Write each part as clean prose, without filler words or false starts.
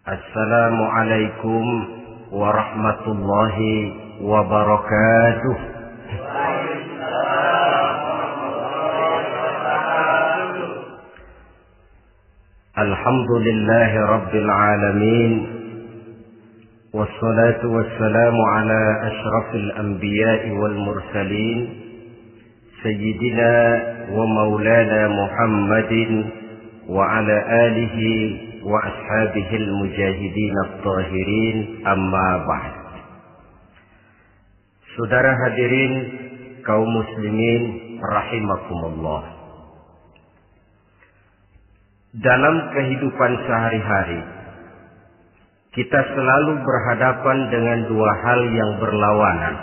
Assalamualaikum warahmatullahi wabarakatuh. Alhamdulillahi rabbil alamin. Wassalatu wassalamu ala ashrafil anbiya'i wal mursalin, sayyidina wa maulana Muhammadin wa ala alihi wa ashabihil mujahidin at-tahirin, amma ba'd. Saudara hadirin kaum muslimin rahimakumullah. Dalam kehidupan sehari-hari kita selalu berhadapan dengan dua hal yang berlawanan,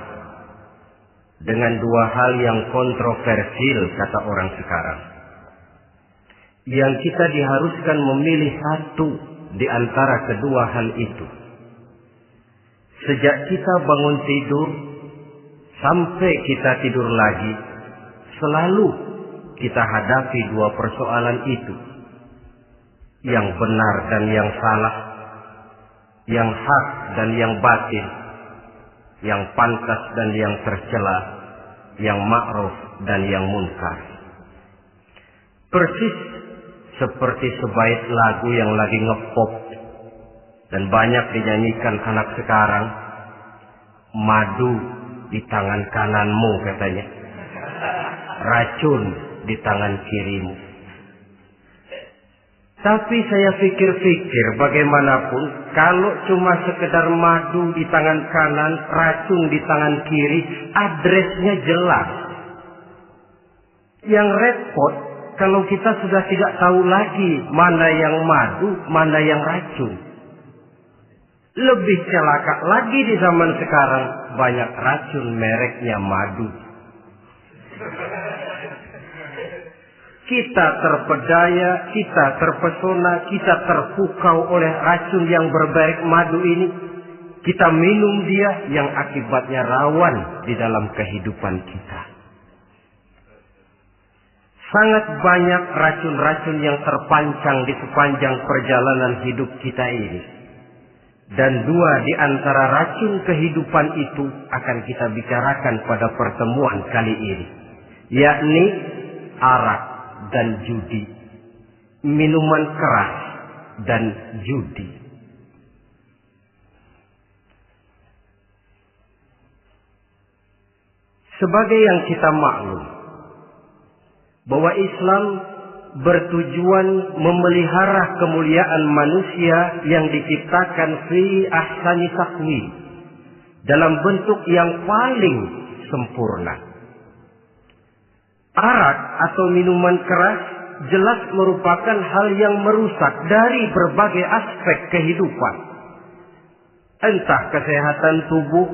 dengan dua hal yang kontroversial kata orang sekarang, yang kita diharuskan memilih satu di antara kedua hal itu. Sejak kita bangun tidur sampai kita tidur lagi, selalu kita hadapi dua persoalan itu, yang benar dan yang salah, yang hak dan yang batil, yang pantas dan yang tercela, yang ma'ruf dan yang munkar. Persis seperti sebaik lagu yang lagi ngepop dan banyak dinyanyikan anak sekarang, madu di tangan kananmu katanya, racun di tangan kirimu. Tapi saya pikir-pikir, bagaimanapun kalau cuma sekedar madu di tangan kanan, racun di tangan kiri, adresnya jelas. Yang repot kalau kita sudah tidak tahu lagi mana yang madu, mana yang racun. Lebih celaka lagi di zaman sekarang, banyak racun mereknya madu. Kita terpedaya, kita terpesona, kita terpukau oleh racun yang bermerek madu ini. Kita minum dia, yang akibatnya rawan di dalam kehidupan kita. Sangat banyak racun-racun yang terpancang di sepanjang perjalanan hidup kita ini. Dan dua di antara racun kehidupan itu akan kita bicarakan pada pertemuan kali ini, yakni arak dan judi, minuman keras dan judi. Sebagai yang kita maklum bahwa Islam bertujuan memelihara kemuliaan manusia yang diciptakan fi ahsani taqwim, dalam bentuk yang paling sempurna. Arak atau minuman keras jelas merupakan hal yang merusak dari berbagai aspek kehidupan. Entah kesehatan tubuh,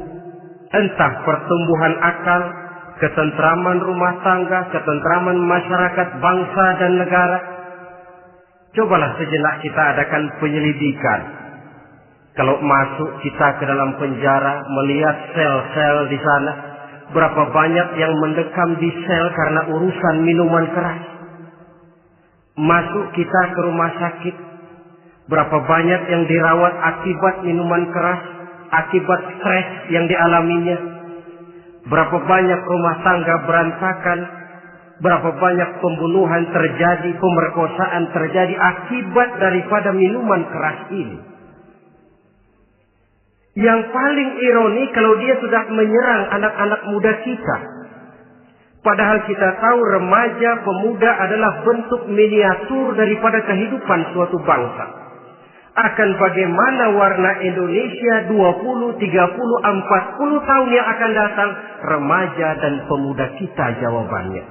entah pertumbuhan akal, ketentraman rumah tangga, ketentraman masyarakat, bangsa dan negara. Cobalah sejenak kita adakan penyelidikan. Kalau masuk kita ke dalam penjara, melihat sel-sel di sana, berapa banyak yang mendekam di sel karena urusan minuman keras. Masuk kita ke rumah sakit, berapa banyak yang dirawat akibat minuman keras, akibat stres yang dialaminya. Berapa banyak rumah tangga berantakan, berapa banyak pembunuhan terjadi, pemerkosaan terjadi akibat daripada minuman keras ini. Yang paling ironi kalau dia sudah menyerang anak-anak muda kita. Padahal kita tahu remaja, pemuda adalah bentuk miniatur daripada kehidupan suatu bangsa. Akan bagaimana warna Indonesia 20, 30, 40 tahun yang akan datang, remaja dan pemuda kita jawabannya.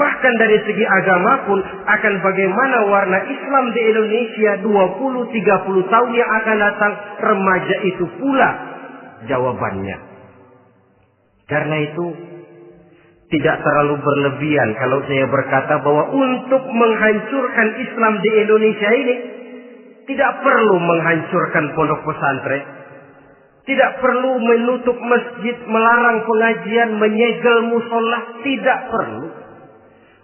Bahkan dari segi agama pun, akan bagaimana warna Islam di Indonesia 20, 30 tahun yang akan datang, remaja itu pula jawabannya. Karena itu, tidak terlalu berlebihan kalau saya berkata bahwa untuk menghancurkan Islam di Indonesia ini, tidak perlu menghancurkan pondok pesantren, tidak perlu menutup masjid, melarang pengajian, menyegel musola, tidak perlu.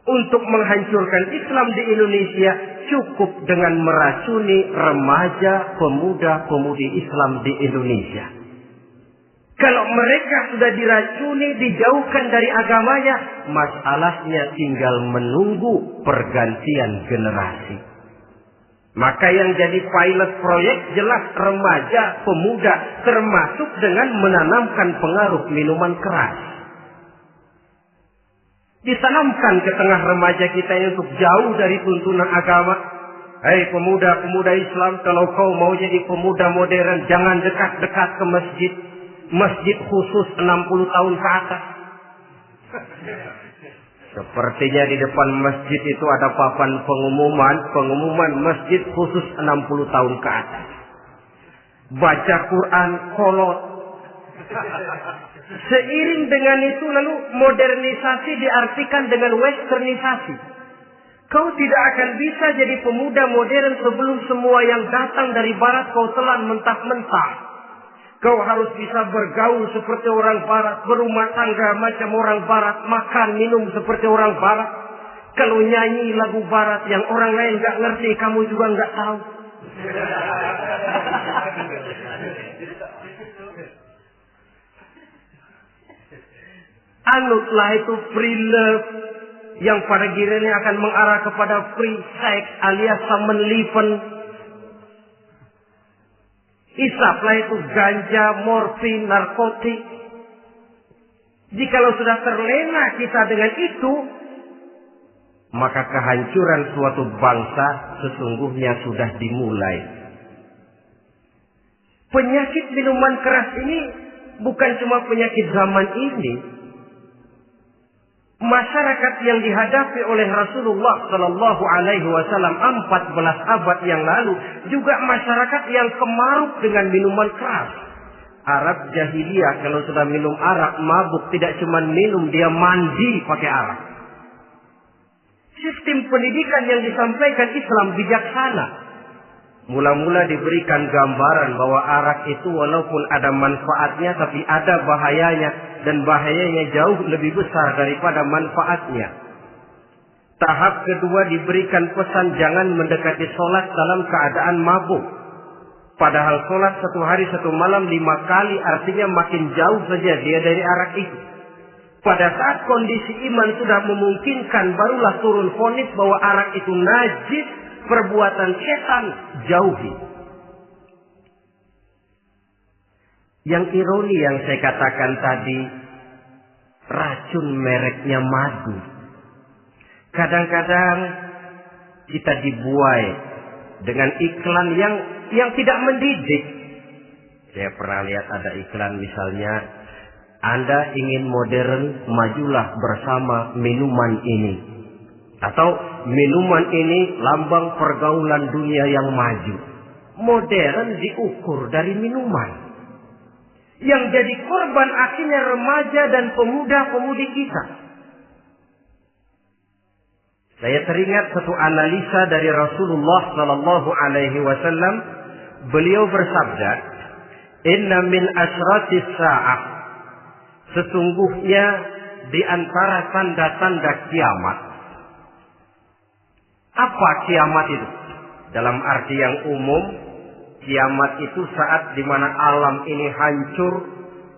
untuk menghancurkan Islam di Indonesia cukup dengan meracuni remaja, pemuda-pemudi Islam di Indonesia. Kalau mereka sudah diracuni, dijauhkan dari agamanya, masalahnya tinggal menunggu pergantian generasi. Maka yang jadi pilot proyek jelas remaja, pemuda, termasuk dengan menanamkan pengaruh minuman keras. Ditanamkan ke tengah remaja kita ini untuk jauh dari tuntunan agama. Hei pemuda-pemuda Islam, kalau kau mau jadi pemuda modern, jangan dekat-dekat ke masjid. Masjid khusus 60 tahun ke atas. Sepertinya di depan masjid itu ada papan pengumuman masjid khusus 60 tahun ke atas. Baca Quran kolot. Seiring dengan itu lalu modernisasi diartikan dengan westernisasi. Kau tidak akan bisa jadi pemuda modern sebelum semua yang datang dari barat kau telan mentah-mentah. Kau harus bisa bergaul seperti orang barat, berumah tangga macam orang barat, makan minum seperti orang barat. Kalau nyanyi lagu barat yang orang lain nggak ngerti, kamu juga nggak tahu. Anutlah itu free love yang pada gilirannya akan mengarah kepada free sex alias samenleven. Isaplah itu ganja, morfin, narkotik. Jikalau sudah terlena kita dengan itu, maka kehancuran suatu bangsa sesungguhnya sudah dimulai. Penyakit minuman keras ini bukan cuma penyakit zaman ini. Masyarakat yang dihadapi oleh Rasulullah Sallallahu Alaihi Wasallam 14 abad yang lalu juga masyarakat yang kemaruk dengan minuman keras. Arab jahiliyah kalau sudah minum arak mabuk, tidak cuma minum, dia mandi pakai arak. Sistem pendidikan yang disampaikan Islam bijaksana. Mula-mula diberikan gambaran bahwa arak itu walaupun ada manfaatnya tapi ada bahayanya, dan bahayanya jauh lebih besar daripada manfaatnya. Tahap kedua diberikan pesan jangan mendekati sholat dalam keadaan mabuk. Padahal sholat 1 hari 1 malam 5 kali artinya makin jauh saja dia dari arak itu. Pada saat kondisi iman sudah memungkinkan barulah turun vonis bahwa arak itu najis, perbuatan setan, jauhi. Yang ironi yang saya katakan tadi, racun mereknya madu. Kadang-kadang kita dibuai dengan iklan yang tidak mendidik. Saya pernah lihat ada iklan misalnya, Anda ingin modern, majulah bersama minuman ini. Atau minuman ini lambang pergaulan dunia yang maju. Modern diukur dari minuman. Yang jadi korban akhirnya remaja dan pemuda-pemudi kita. Saya teringat satu analisa dari Rasulullah Sallallahu Alaihi Wasallam. Beliau bersabda, Inna min asratis sa'ah. Sesungguhnya di antara tanda-tanda kiamat. Apa kiamat itu? Dalam arti yang umum, kiamat itu saat di mana alam ini hancur,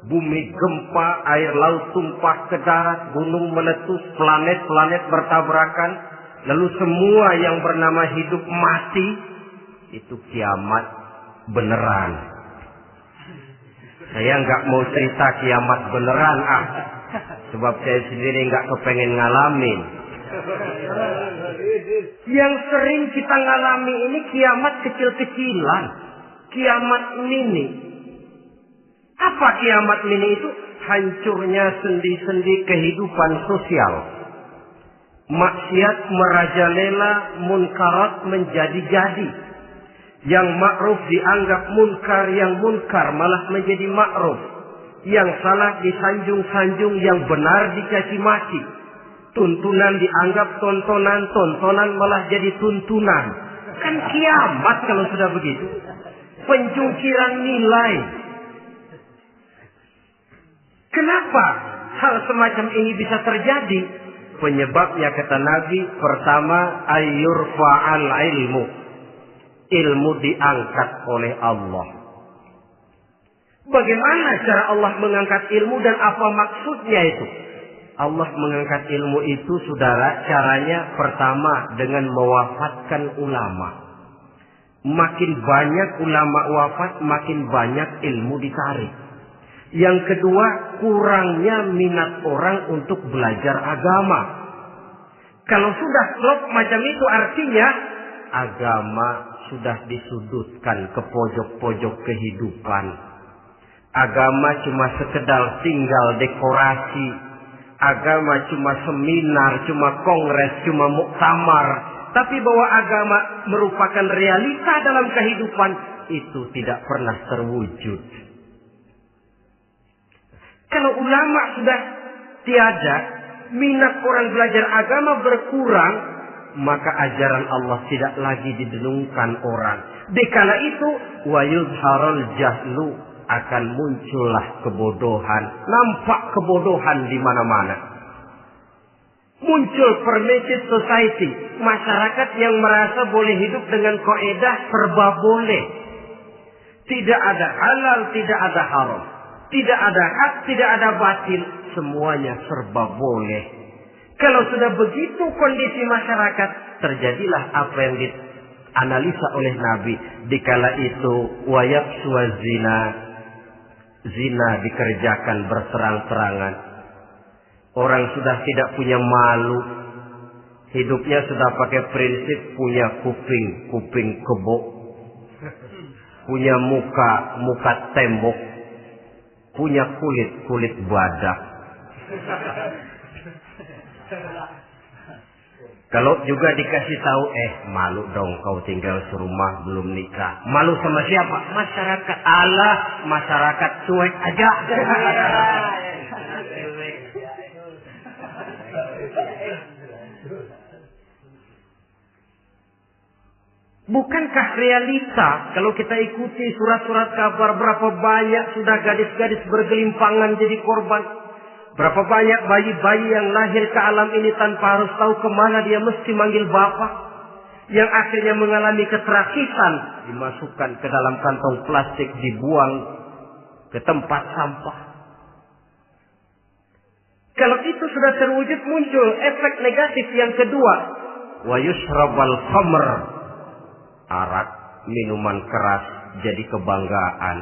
bumi gempa, air laut tumpah ke darat, gunung meletus, planet-planet bertabrakan, lalu semua yang bernama hidup mati. Itu kiamat beneran. Saya nggak mau cerita kiamat beneran, sebab saya sendiri nggak kepengen ngalamin. Yang sering kita ngalami ini kiamat kecil-kecilan, kiamat mini. Apa kiamat mini itu? Hancurnya sendi-sendi kehidupan sosial. Maksiat merajalela, munkarat menjadi-jadi. Yang ma'ruf dianggap munkar, yang munkar malah menjadi ma'ruf. Yang salah disanjung-sanjung, yang benar dicaci maki. Tuntunan dianggap tontonan, tontonan malah jadi tuntunan. Kan kiamat kalau sudah begitu. Penjungkiran nilai. Kenapa hal semacam ini bisa terjadi? Penyebabnya kata Nabi, pertama ayyurfa'al ilmu. Ilmu diangkat oleh Allah. Bagaimana cara Allah mengangkat ilmu dan apa maksudnya itu? Allah mengangkat ilmu itu, saudara, caranya pertama dengan mewafatkan ulama. Makin banyak ulama wafat, makin banyak ilmu ditarik. Yang kedua, kurangnya minat orang untuk belajar agama. Kalau sudah klop macam itu, artinya agama sudah disudutkan ke pojok-pojok kehidupan. Agama cuma sekedar tinggal dekorasi. Agama cuma seminar, cuma kongres, cuma muktamar. Tapi bahwa agama merupakan realita dalam kehidupan, itu tidak pernah terwujud. Kalau ulama sudah tiada, minat orang belajar agama berkurang, maka ajaran Allah tidak lagi didengungkan orang. Dikala itu, wa yuzharul jahlu, akan muncullah kebodohan. Nampak kebodohan di mana-mana. Muncul permitted society, masyarakat yang merasa boleh hidup dengan kaidah serba boleh. Tidak ada halal, tidak ada haram. Tidak ada hak, tidak ada batil. Semuanya serba boleh. Kalau sudah begitu kondisi masyarakat, terjadilah apa yang dianalisa oleh Nabi. Dikala itu, wayaqsu zina. Zina dikerjakan berterang-terangan. Orang sudah tidak punya malu. Hidupnya sudah pakai prinsip punya kuping kebo. Punya muka tembok. Punya kulit badak. Kalau juga dikasih tahu, malu dong kau tinggal serumah belum nikah. Malu sama siapa? Masyarakat. Allah, masyarakat cuek aja. Bukankah realita kalau kita ikuti surat-surat kabar, berapa banyak sudah gadis-gadis bergelimpangan jadi korban? Berapa banyak bayi-bayi yang lahir ke alam ini tanpa harus tahu kemana dia mesti manggil bapak. Yang akhirnya mengalami keterakisan, dimasukkan ke dalam kantong plastik, dibuang ke tempat sampah. Kalau itu sudah terwujud, muncul efek negatif yang kedua. Wa yushrabal khamr. Arak, minuman keras jadi kebanggaan.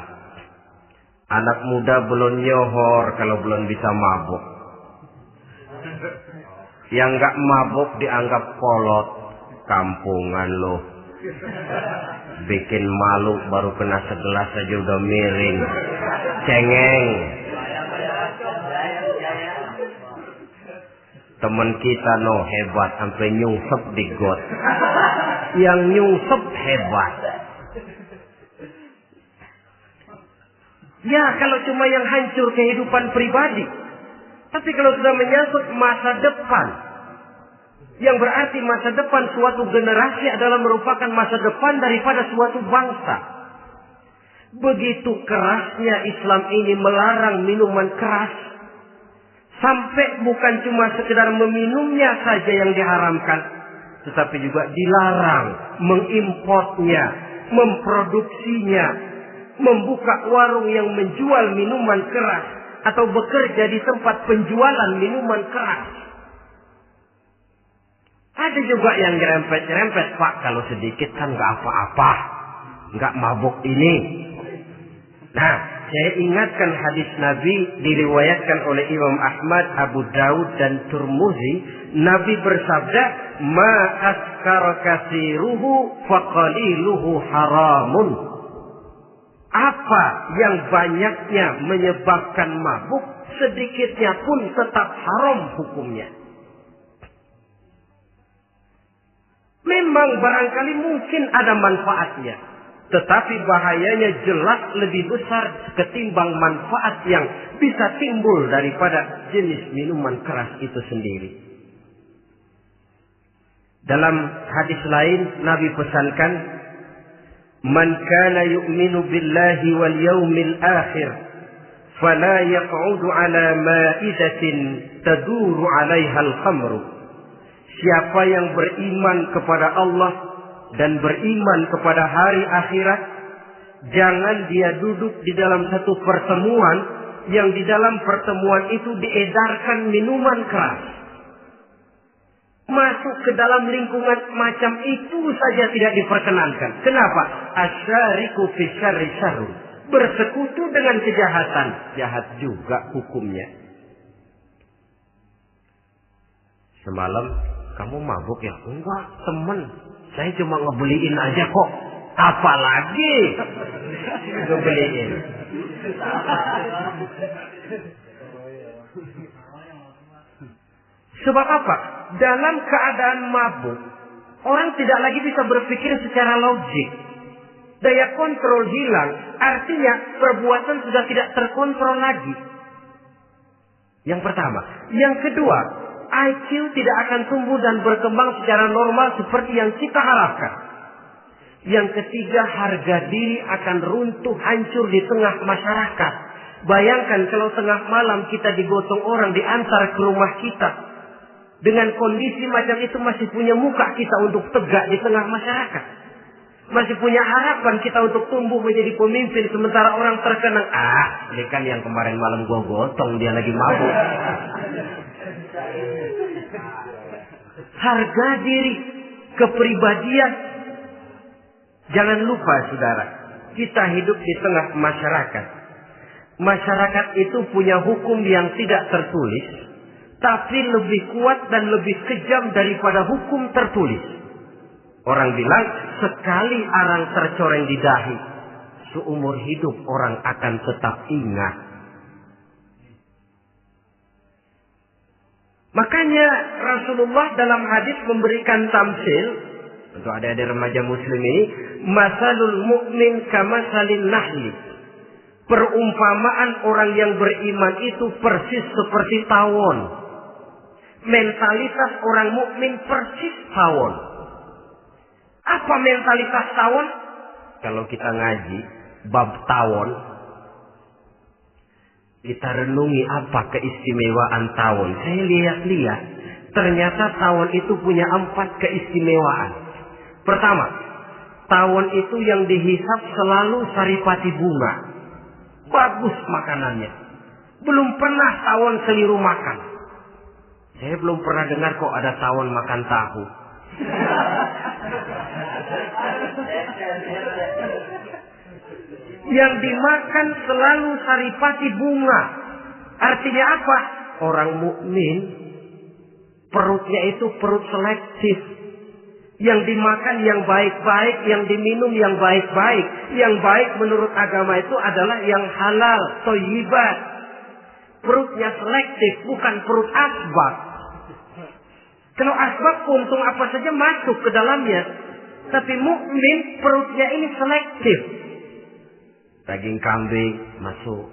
Anak muda belum nyohor kalau belum bisa mabuk. Yang nggak mabuk dianggap kolot. Kampungan loh. Bikin malu baru kena segelas aja udah miring. Cengeng. Temen kita hebat sampai nyungsep di got. Yang nyungsep hebat. Ya, kalau cuma yang hancur kehidupan pribadi. Tapi kalau sudah menyangkut masa depan, yang berarti masa depan suatu generasi adalah merupakan masa depan daripada suatu bangsa. Begitu kerasnya Islam ini melarang minuman keras. Sampai bukan cuma sekedar meminumnya saja yang diharamkan, tetapi juga dilarang mengimportnya, memproduksinya, membuka warung yang menjual minuman keras atau bekerja di tempat penjualan minuman keras. Ada juga yang nyerempet-nyerempet, Pak, kalau sedikit kan nggak apa-apa, nggak mabuk ini. Nah, saya ingatkan hadis Nabi diriwayatkan oleh Imam Ahmad, Abu Daud dan Turmuzi. Nabi bersabda, "Ma askara katsiruhu faqaliluhu haramun." Apa yang banyaknya menyebabkan mabuk, sedikitnya pun tetap haram hukumnya. Memang barangkali mungkin ada manfaatnya, tetapi bahayanya jelas lebih besar ketimbang manfaat yang bisa timbul daripada jenis minuman keras itu sendiri. Dalam hadis lain Nabi pesankan, "Man kana yu'minu billahi wal yaumil akhir fala yaq'udu ala ma'idatin taduru 'alaiha al-khamru. Siapa yang beriman kepada Allah dan beriman kepada hari akhirat, jangan dia duduk di dalam satu pertemuan yang di dalam pertemuan itu diedarkan minuman keras. Masuk ke dalam lingkungan macam itu saja tidak diperkenankan. Kenapa? Asyariku fi syarri syarrun. Bersekutu dengan kejahatan, jahat juga hukumnya. Semalam kamu mabuk ya? Enggak, temen. Saya cuma ngebeliin aja kok. Apalagi ngebeliin. Sebab apa? Dalam keadaan mabuk, orang tidak lagi bisa berpikir secara logik. Daya kontrol hilang, artinya perbuatan sudah tidak terkontrol lagi. Yang pertama. Yang kedua, IQ tidak akan tumbuh dan berkembang secara normal seperti yang kita harapkan. Yang ketiga, harga diri akan runtuh hancur di tengah masyarakat. Bayangkan kalau tengah malam kita digotong orang diantar ke rumah kita. Dengan kondisi macam itu masih punya muka kita untuk tegak di tengah masyarakat. Masih punya harapan kita untuk tumbuh menjadi pemimpin. Sementara orang terkenang, ini kan yang kemarin malam gua gotong, dia lagi mabuk. Harga diri, kepribadian. Jangan lupa saudara, kita hidup di tengah masyarakat. Masyarakat itu punya hukum yang tidak tertulis, tapi lebih kuat dan lebih kejam daripada hukum tertulis. Orang bilang, sekali arang tercoreng di dahi, seumur hidup orang akan tetap ingat. Makanya Rasulullah dalam hadis memberikan tamsil untuk adik-adik remaja muslim ini, masalul mu'min kamasalin nahli. Perumpamaan orang yang beriman itu persis seperti tawon. Mentalitas orang mukmin persis tawon. Apa mentalitas tawon? Kalau kita ngaji bab tawon, kita renungi apa keistimewaan tawon. Saya lihat-lihat, ternyata tawon itu punya 4 keistimewaan. Pertama, tawon itu yang dihisap selalu saripati bunga. Bagus makanannya. Belum pernah tawon keliru makan. Saya belum pernah dengar kok ada tawon makan tahu. Yang dimakan selalu saripati bunga. Artinya apa? Orang mukmin perutnya itu perut selektif. Yang dimakan yang baik-baik, yang diminum yang baik-baik. Yang baik menurut agama itu adalah yang halal, thayyibat. Perutnya selektif, bukan perut asbab. Kalau asbab puntung apa saja masuk ke dalamnya. Tapi mukmin perutnya ini selektif. Daging kambing masuk,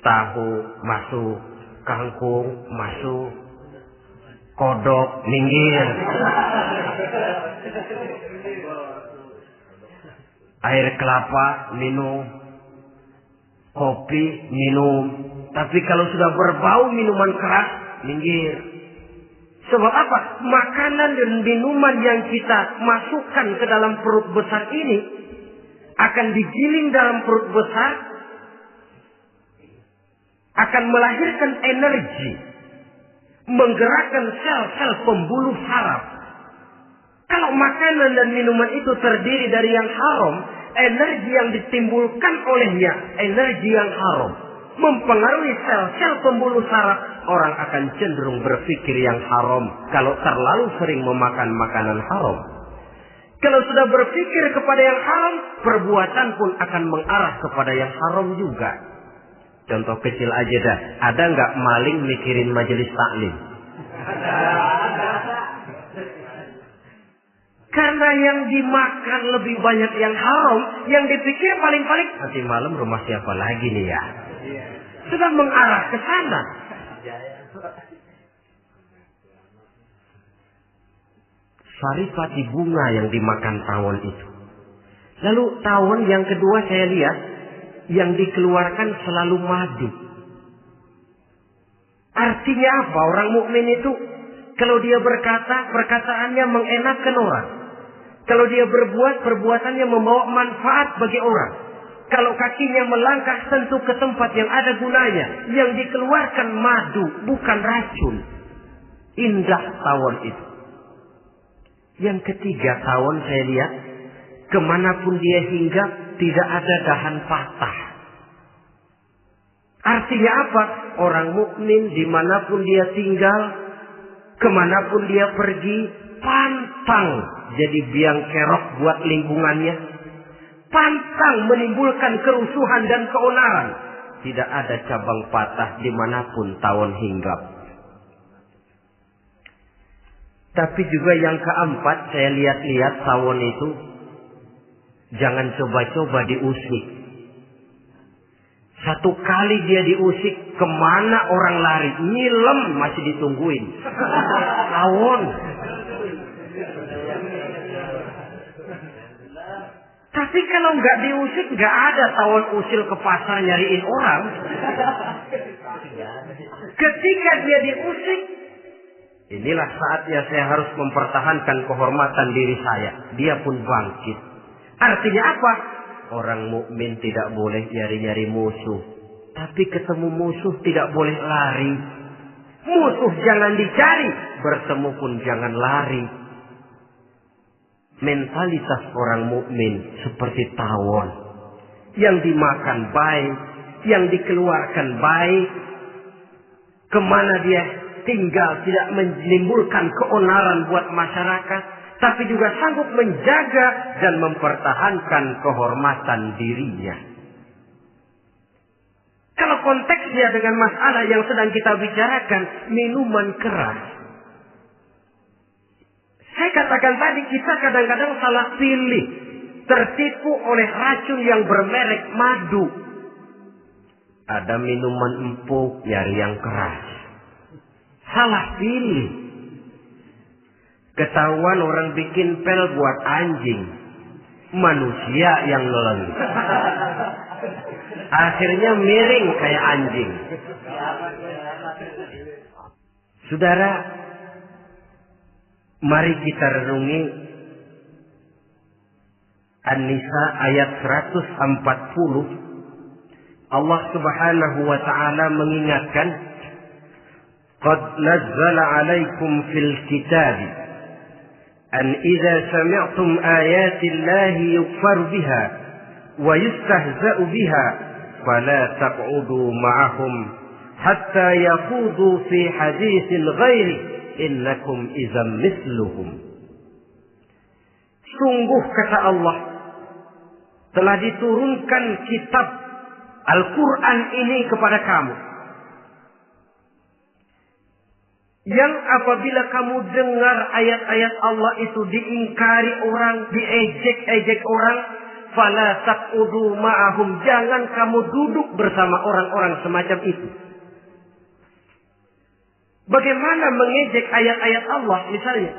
tahu masuk, kangkung masuk, kodok minggir. Air kelapa minum, kopi minum. Tapi kalau sudah berbau minuman keras, minggir. Sebab apa? Makanan dan minuman yang kita masukkan ke dalam perut besar ini akan digiling dalam perut besar, akan melahirkan energi, menggerakkan sel-sel pembuluh saraf. Kalau makanan dan minuman itu terdiri dari yang haram, energi yang ditimbulkan olehnya energi yang haram, mempengaruhi sel-sel pembuluh saraf. Orang akan cenderung berpikir yang haram kalau terlalu sering memakan makanan haram. Kalau sudah berpikir kepada yang haram, perbuatan pun akan mengarah kepada yang haram juga. Contoh kecil aja dah, ada nggak maling mikirin majelis taklim? Karena yang dimakan lebih banyak yang haram, yang dipikir paling-paling nanti malam rumah siapa lagi nih ya? Sudah mengarah ke sana. Saripati bunga yang dimakan tawon itu. Lalu tawon yang kedua saya lihat yang dikeluarkan selalu madu. Artinya apa orang mukmin itu? Kalau dia berkata, perkataannya mengenakan orang. Kalau dia berbuat, perbuatannya membawa manfaat bagi orang. Kalau kakinya melangkah tentu ke tempat yang ada gunanya. Yang dikeluarkan madu, bukan racun. Indah tawon itu. Yang ketiga tawon saya lihat, kemanapun dia hinggap, tidak ada dahan patah. Artinya apa? Orang mukmin dimanapun dia tinggal, kemanapun dia pergi, pantang jadi biang kerok buat lingkungannya. Pantang menimbulkan kerusuhan dan keonaran. Tidak ada cabang patah dimanapun tawon hinggap. Tapi juga yang keempat, saya lihat-lihat tawon itu, jangan coba-coba diusik. Satu kali dia diusik, kemana orang lari? Nyilem masih ditungguin. Tawon. Tapi kalau nggak diusik, nggak ada tawon usil ke pasar nyariin orang. Ketika dia diusik, inilah saatnya saya harus mempertahankan kehormatan diri saya. Dia pun bangkit. Artinya apa? Orang mukmin tidak boleh nyari-nyari musuh. Tapi ketemu musuh tidak boleh lari. Musuh jangan dicari, bertemu pun jangan lari. Mentalitas orang mukmin seperti tawon. Yang dimakan baik, yang dikeluarkan baik. Kemana dia tinggal tidak menimbulkan keonaran buat masyarakat, tapi juga sanggup menjaga dan mempertahankan kehormatan dirinya. Kalau konteksnya dengan masalah yang sedang kita bicarakan, minuman keras. Saya katakan tadi, kita kadang-kadang salah pilih, tertipu oleh racun yang bermerek madu. Ada minuman empuk, nyari yang keras. Salah pilih. Ketahuan orang bikin pel buat anjing, manusia yang nelen. Akhirnya miring kayak anjing. Saudara, mari kita renungi An-Nisa ayat 140. Allah Subhanahu wa ta'ala mengingatkan, "Qad nazzala 'alaikum fil kitabi an idza sami'tum ayati Allahi yukfaru biha wa yustahza'u biha fala taq'udu ma'ahum hatta yaqudu fi haditsin ghairi innakum idzam misluhum." Sungguh kata Allah, telah diturunkan kitab Al-Quran ini kepada kamu, yang apabila kamu dengar ayat-ayat Allah itu diingkari orang, diejek-ejek orang, fala taqudu ma'ahum, jangan kamu duduk bersama orang-orang semacam itu. Bagaimana mengejek ayat-ayat Allah misalnya?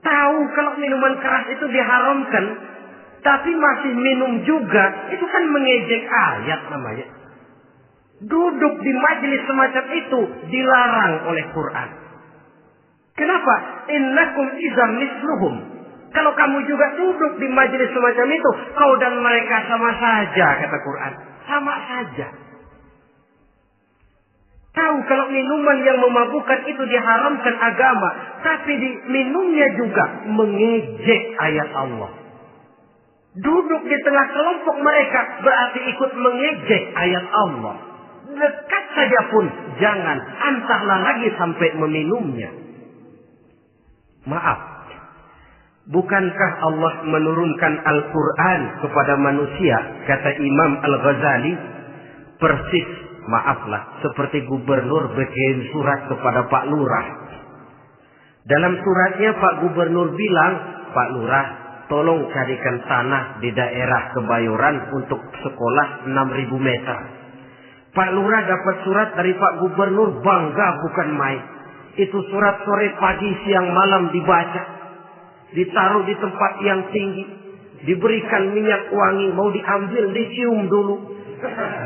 Tahu kalau minuman keras itu diharamkan, tapi masih minum juga, itu kan mengejek ayat namanya. Duduk di majelis semacam itu dilarang oleh Quran. Kenapa? Innakum idzam misluhum. Kalau kamu juga duduk di majelis semacam itu, kau dan mereka sama saja, kata Quran. Sama saja. Tahu kalau minuman yang memabukkan itu diharamkan agama, tapi minumnya juga mengejek ayat Allah. Duduk di tengah kelompok mereka berarti ikut mengejek ayat Allah. Dekat saja pun jangan, entahlah lagi sampai meminumnya. Maaf, bukankah Allah menurunkan Al-Quran kepada manusia, kata Imam Al-Ghazali, persis, maaflah, seperti gubernur bikin surat kepada Pak Lurah. Dalam suratnya Pak Gubernur bilang, Pak Lurah, tolong carikan tanah di daerah Kebayoran untuk sekolah 6.000 meter. Pak Lurah dapat surat dari Pak Gubernur, bangga bukan main. Itu surat sore, pagi, siang, malam dibaca. Ditaruh di tempat yang tinggi. Diberikan minyak wangi, mau diambil, dicium dulu.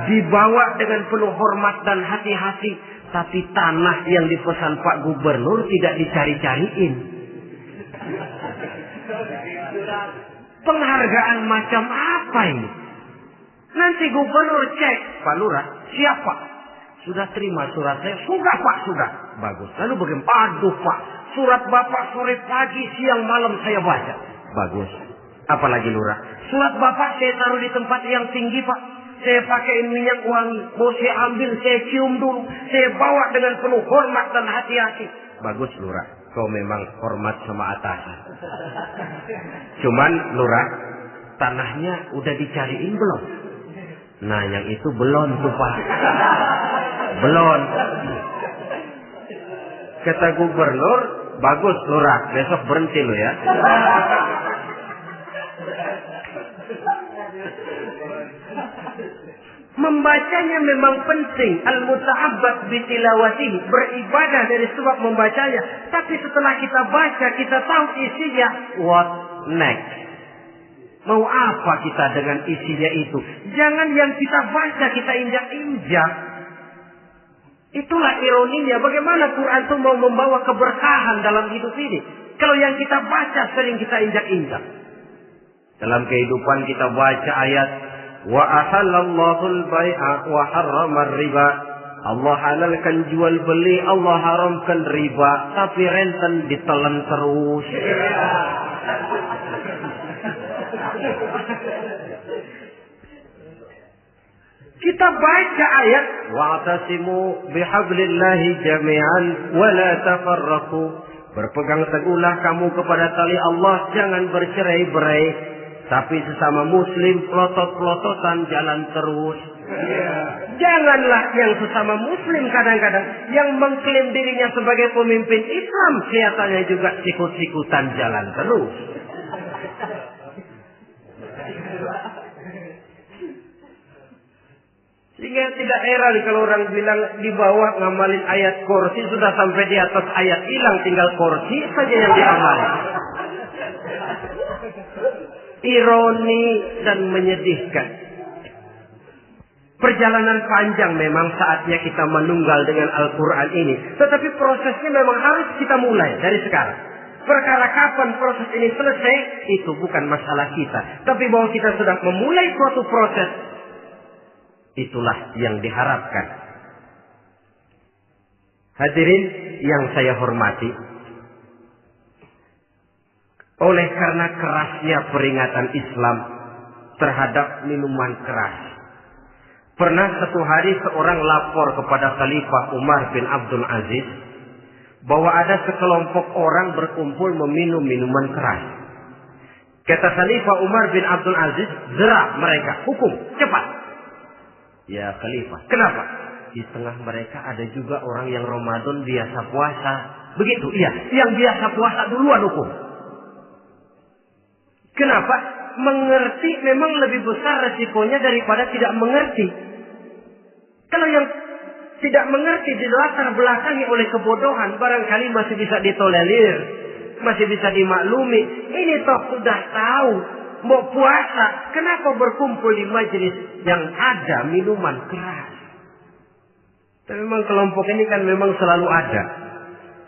Dibawa dengan penuh hormat dan hati-hati. Tapi tanah yang dipesan Pak Gubernur tidak dicari-cariin. Penghargaan macam apa ini? Nanti Gubernur cek, Pak Lurah, siapa? Sudah terima surat saya? Sudah Pak, sudah. Bagus. Lalu bagaimana? Aduh Pak, surat Bapak sore pagi siang malam saya baca. Bagus. Apalagi Lurah? Surat Bapak saya taruh di tempat yang tinggi Pak. Saya pakaiin minyak wangi. Mau saya ambil, saya cium dulu. Saya bawa dengan penuh hormat dan hati-hati. Bagus Lurah. Kau memang hormat sama atasan. Cuman Lurah, tanahnya udah dicariin belum? Nah yang itu belum tuh Pak. Belum. Kata Gubernur, bagus Lurah. Besok berhenti lo ya. Membacanya memang penting. Al-muta'abbad bitilawatihi. Beribadah dari sebab membacanya. Tapi setelah kita baca, kita tahu isinya. What next? Mau apa kita dengan isinya itu? Jangan yang kita baca, kita injak-injak. Itulah ironinya. Bagaimana Quran itu mau membawa keberkahan dalam hidup ini. Kalau yang kita baca sering kita injak-injak. Dalam kehidupan kita baca ayat. Wa ahallallahu al-bai'a wa harrama riba. Allah halalkan jual beli, Allah haramkan riba, tapi renten ditelan terus. Kita baca ayat wa'tasimu bihablillahi jami'an wa la tafarraqu. Berpegang teguhlah kamu kepada tali Allah, jangan bercerai-berai. Tapi sesama muslim pelotot-pelototan jalan terus. Janganlah yang sesama muslim kadang-kadang yang mengklaim dirinya sebagai pemimpin Islam kelihatannya juga sikut-sikutan jalan terus. Sehingga tidak heran kalau orang bilang di bawah ngamalin ayat kursi sudah sampai di atas ayat hilang, tinggal kursi saja yang diamalin. Ironi dan menyedihkan. Perjalanan panjang memang saatnya kita menunggal dengan Al-Quran ini. Tetapi prosesnya memang harus kita mulai dari sekarang. Perkara kapan proses ini selesai, itu bukan masalah kita. Tapi bahwa kita sudah memulai suatu proses, itulah yang diharapkan. Hadirin yang saya hormati, oleh karena kerasnya peringatan Islam terhadap minuman keras, pernah satu hari seorang lapor kepada Khalifah Umar bin Abdul Aziz bahwa ada sekelompok orang berkumpul meminum minuman keras. Kata Khalifah Umar bin Abdul Aziz, zera mereka, hukum, cepat. Ya Khalifah, kenapa? Di tengah mereka ada juga orang yang Ramadan biasa puasa. Begitu, iya, yang biasa puasa duluan hukum. Kenapa? Mengerti memang lebih besar resikonya daripada tidak mengerti. Kalau yang tidak mengerti dilatar belakangi oleh kebodohan, barangkali masih bisa ditolerir, masih bisa dimaklumi. Ini toh sudah tahu mau puasa, kenapa berkumpul di majelis yang ada minuman keras? Tapi memang kelompok ini kan memang selalu ada.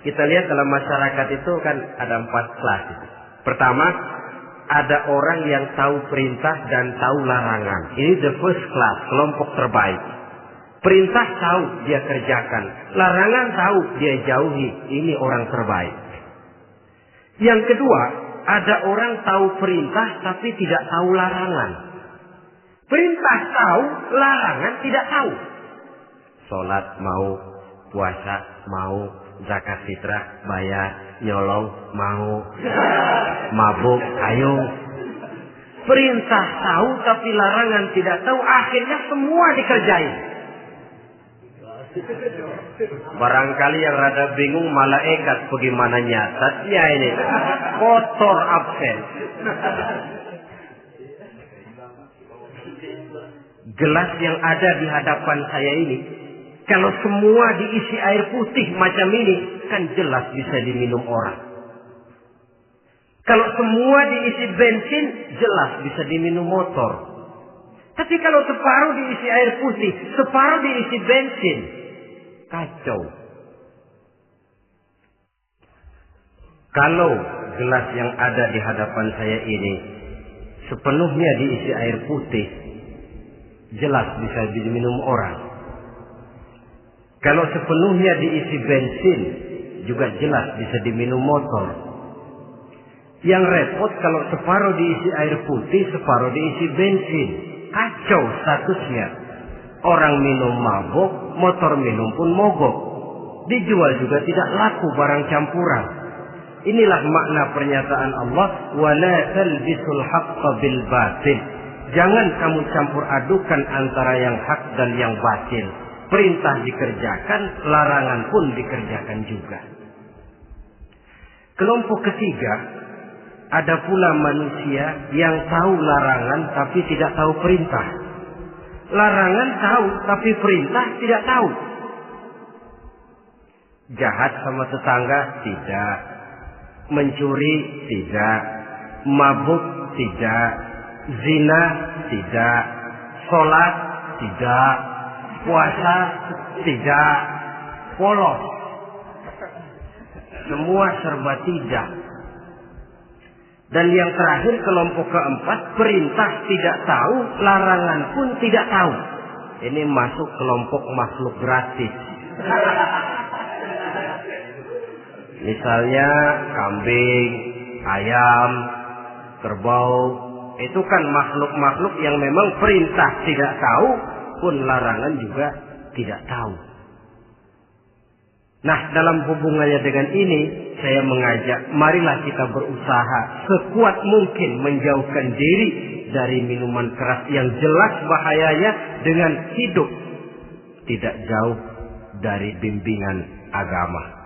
Kita lihat dalam masyarakat itu kan ada 4 kelas. Pertama, ada orang yang tahu perintah dan tahu larangan. Ini the first class, kelompok terbaik. Perintah tahu dia kerjakan, larangan tahu dia jauhi. Ini orang terbaik. Yang kedua, ada orang tahu perintah tapi tidak tahu larangan. Perintah tahu, larangan tidak tahu. Sholat mau, puasa mau, zakat fitrah bayar, nyolong mau, mabuk ayo. Perintah tahu tapi larangan tidak tahu, akhirnya semua dikerjain. Barangkali yang rada bingung malaikat bagaimana nyatatnya ini, kotor absen. Gelas yang ada di hadapan saya ini, kalau semua diisi air putih macam ini, kan jelas bisa diminum orang. Kalau semua diisi bensin, jelas bisa diminum motor. Tapi kalau separuh diisi air putih, separuh diisi bensin, kacau. Kalau gelas yang ada di hadapan saya ini sepenuhnya diisi air putih, jelas bisa diminum orang. Kalau sepenuhnya diisi bensin, juga jelas bisa diminum motor. Yang repot kalau separuh diisi air putih, separuh diisi bensin. Kacau statusnya. Orang minum mabuk, motor minum pun mogok. Dijual juga tidak laku barang campuran. Inilah makna pernyataan Allah, wala talbisul haqqa bil batil. Jangan kamu campur adukan antara yang hak dan yang batil. Perintah dikerjakan, larangan pun dikerjakan juga. Kelompok ketiga, ada pula manusia yang tahu larangan tapi tidak tahu perintah. Larangan tahu tapi perintah tidak tahu. Jahat sama tetangga tidak. Mencuri tidak, mabuk tidak, zina tidak, sholat tidak, puasa tidak, polos. Semua serba tidak. Dan yang terakhir kelompok keempat, perintah tidak tahu, larangan pun tidak tahu. Ini masuk kelompok makhluk gratis. Misalnya kambing, ayam, kerbau, itu kan makhluk-makhluk yang memang perintah tidak tahu, pun larangan juga tidak tahu. Nah, dalam hubungannya dengan ini, saya mengajak, marilah kita berusaha sekuat mungkin menjauhkan diri dari minuman keras yang jelas bahayanya dengan hidup tidak jauh dari bimbingan agama.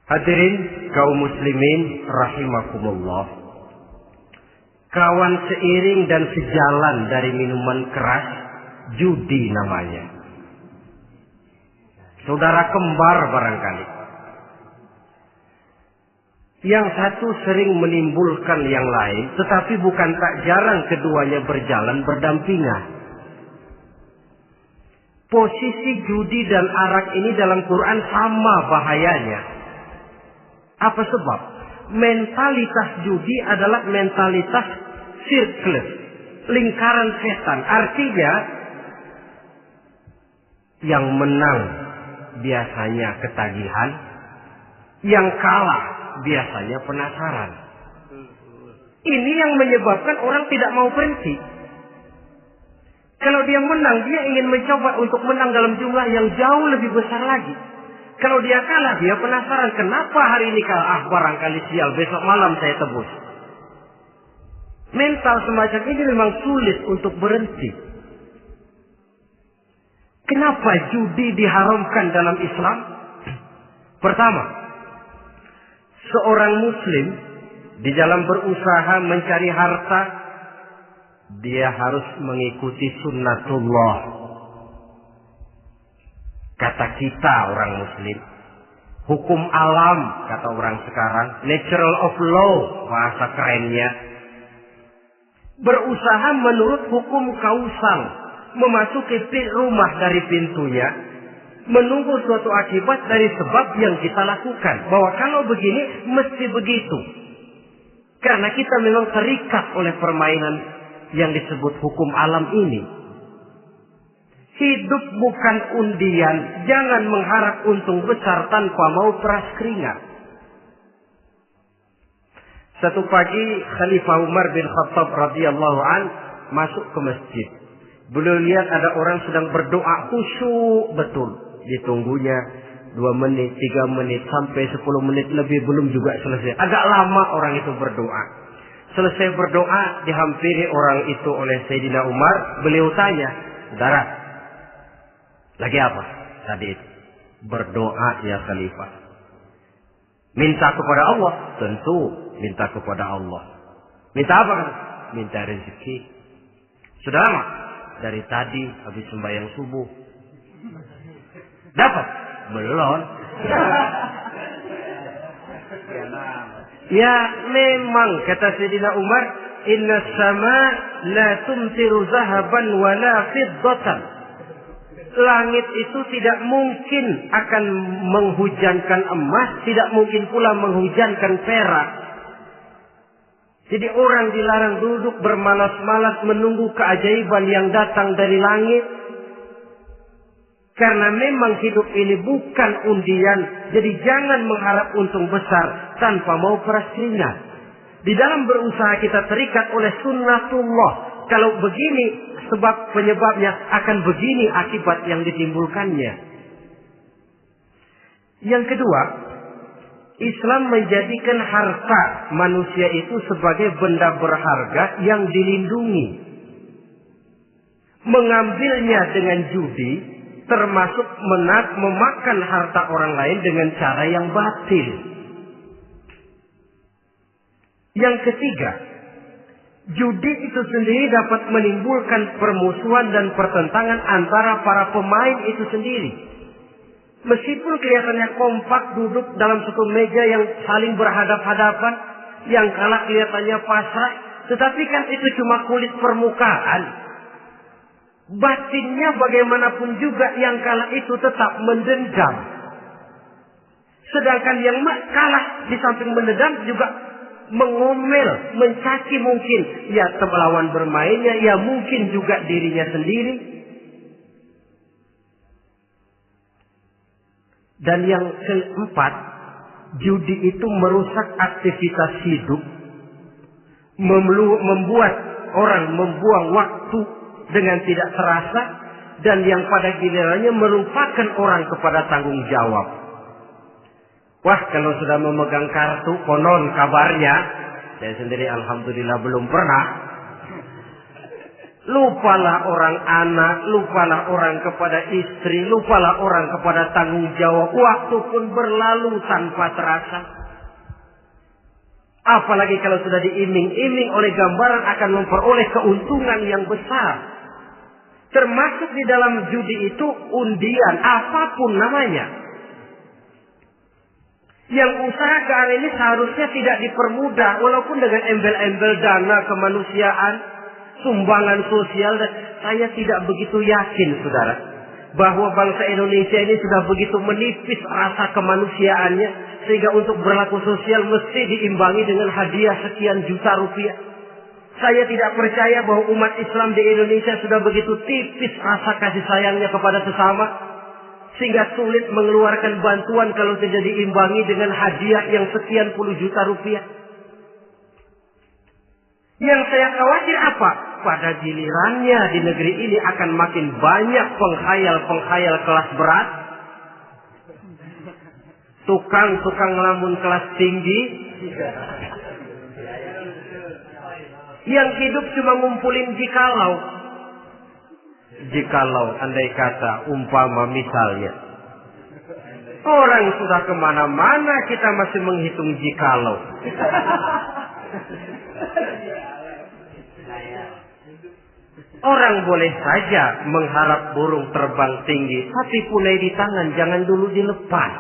Hadirin kaum muslimin rahimakumullah. Kawan seiring dan sejalan dari minuman keras, judi namanya. Saudara kembar barangkali. Yang satu sering menimbulkan yang lain, tetapi bukan tak jarang keduanya berjalan berdampingan. Posisi judi dan arak ini dalam Quran sama bahayanya. Apa sebab? Mentalitas judi adalah mentalitas sirkel, lingkaran setan. Artinya, yang menang biasanya ketagihan, yang kalah biasanya penasaran. Ini yang menyebabkan orang tidak mau berhenti. Kalau dia menang, dia ingin mencoba untuk menang dalam jumlah yang jauh lebih besar lagi. Kalau dia kalah, dia penasaran kenapa hari ini kalah. Barangkali sial, besok malam saya tebus. Mental semacam ini memang sulit untuk berhenti. Kenapa judi diharamkan dalam Islam? Pertama, seorang muslim di dalam berusaha mencari harta, dia harus mengikuti sunnatullah. Kata kita orang muslim, hukum alam kata orang sekarang, natural of law bahasa kerennya. Berusaha menurut hukum kausal, memasuki rumah dari pintunya, menunggu suatu akibat dari sebab yang kita lakukan. Bahwa kalau begini mesti begitu. Karena kita memang terikat oleh permainan yang disebut hukum alam ini. Hidup bukan undian, jangan mengharap untung besar tanpa mau peras keringat. Satu pagi Khalifah Umar bin Khattab radhiyallahu an masuk ke masjid. Beliau lihat ada orang sedang berdoa khusyuk betul. Ditunggunya 2 menit, 3 menit, sampai 10 menit lebih belum juga selesai. Agak lama orang itu berdoa. Selesai berdoa, dihampiri orang itu oleh Sayyidina Umar. Beliau tanya, saudara, lagi apa tadi itu? Berdoa ya Khalifah. Minta kepada Allah? Tentu minta kepada Allah. Minta apa kan? Minta rezeki. Sudah lama? Dari tadi habis sembahyang subuh. Dapat? Belum. Ya memang kata Sayyidina Umar, inna sama la tumtiru zahaban wala fiddatan. Langit itu tidak mungkin akan menghujankan emas, tidak mungkin pula menghujankan perak. Jadi orang dilarang duduk bermalas-malas menunggu keajaiban yang datang dari langit. Karena memang hidup ini bukan undian. Jadi jangan mengharap untung besar tanpa mau peras keringat. Di dalam berusaha kita terikat oleh sunnatullah. Kalau begini sebab penyebabnya, akan begini akibat yang ditimbulkannya. Yang kedua, Islam menjadikan harta manusia itu sebagai benda berharga yang dilindungi. Mengambilnya dengan judi termasuk memakan harta orang lain dengan cara yang batil. Yang ketiga, judi itu sendiri dapat menimbulkan permusuhan dan pertentangan antara para pemain itu sendiri. Meskipun kelihatannya kompak duduk dalam satu meja yang saling berhadap-hadapan, yang kalah kelihatannya pasrah, tetapi kan itu cuma kulit permukaan. Batinnya bagaimanapun juga yang kalah itu tetap mendendam. Sedangkan yang kalah di samping mendendam juga mengomel, mencaci mungkin ya lawan bermainnya, ya mungkin juga dirinya sendiri. Dan yang keempat, judi itu merusak aktivitas hidup, membuat orang membuang waktu dengan tidak terasa, dan yang pada gilirannya melupakan orang kepada tanggung jawab. Wah, kalau sudah memegang kartu, konon kabarnya, saya sendiri alhamdulillah belum pernah, lupalah orang anak, lupalah orang kepada istri, lupalah orang kepada tanggung jawab. Waktu pun berlalu tanpa terasa. Apalagi kalau sudah diiming-iming oleh gambaran akan memperoleh keuntungan yang besar. Termasuk di dalam judi itu undian, apapun namanya. Yang usaha ke arah ini seharusnya tidak dipermudah, walaupun dengan embel-embel dana kemanusiaan, sumbangan sosial. Saya tidak begitu yakin, saudara, bahwa bangsa Indonesia ini sudah begitu menipis rasa kemanusiaannya, sehingga untuk berlaku sosial mesti diimbangi dengan hadiah sekian juta rupiah. Saya tidak percaya bahwa umat Islam di Indonesia sudah begitu tipis rasa kasih sayangnya kepada sesama, sehingga sulit mengeluarkan bantuan kalau tidak diimbangi dengan hadiah yang sekian puluh juta rupiah. Yang saya khawatir apa? Pada gilirannya di negeri ini akan makin banyak penghayal-penghayal kelas berat, tukang-tukang lamun kelas tinggi, yang hidup cuma ngumpulin jikalau. Jikalau, andai kata, umpama misalnya, orang sudah kemana-mana kita masih menghitung jikalau. Orang boleh saja mengharap burung terbang tinggi, tapi punai di tangan jangan dulu dilepas.